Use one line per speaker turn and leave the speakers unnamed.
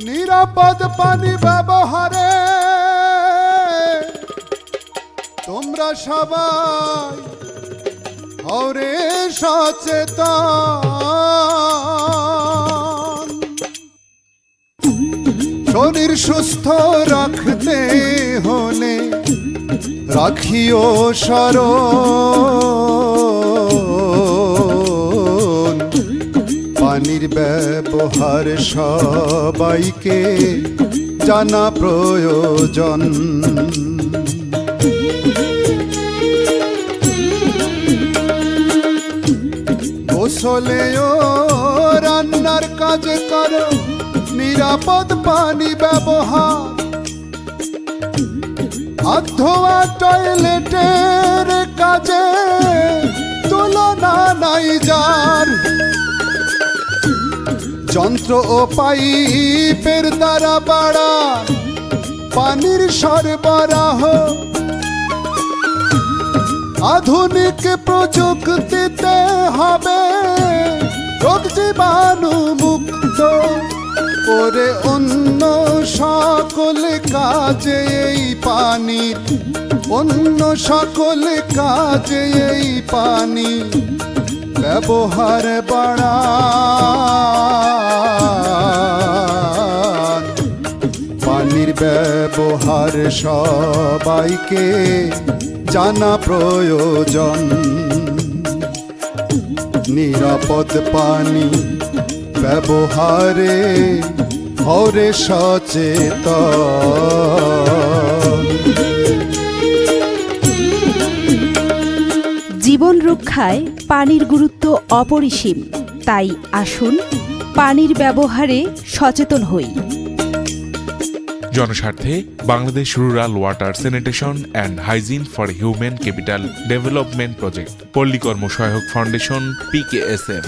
নিরাপদ পানি ব্যবহারে তোমরা সবাই হরে সচেতন। শরীর সুস্থ রাখতে হলে রাখিও স্মরণ, পানির ব্যবহার সবাইকে জানা প্রয়োজন। গোসলেও রান্নার কাজে করো নিরাপদ পানি ব্যবহার, হাত ধোয়া টয়লেটের কাজে তুলনা নাই যার। যন্ত্র ও পাইপের দ্বারা বাড়া পানির সরবরাহ, আধুনিক প্রযুক্তিতে হবে রোগ জীবাণু মুক্ত করে অন্য সকল কাজে এই পানির, অন্য সকল কাজে এই পানি ব্যবহার বাড়ান। পানির ব্যবহার সবাইকে জানা প্রয়োজন। নিরাপদ পানি ব্যবহারে হরে সচেতন।
জীবন রক্ষায় পানির গুরুত্ব অপরিসীম, তাই আসুন পানির ব্যবহারে সচেতন হই।
জনস্বার্থে Bangladesh rural water sanitation and hygiene for human capital development project, পল্লী কর্ম সহায়ক ফাউন্ডেশন, PKSF।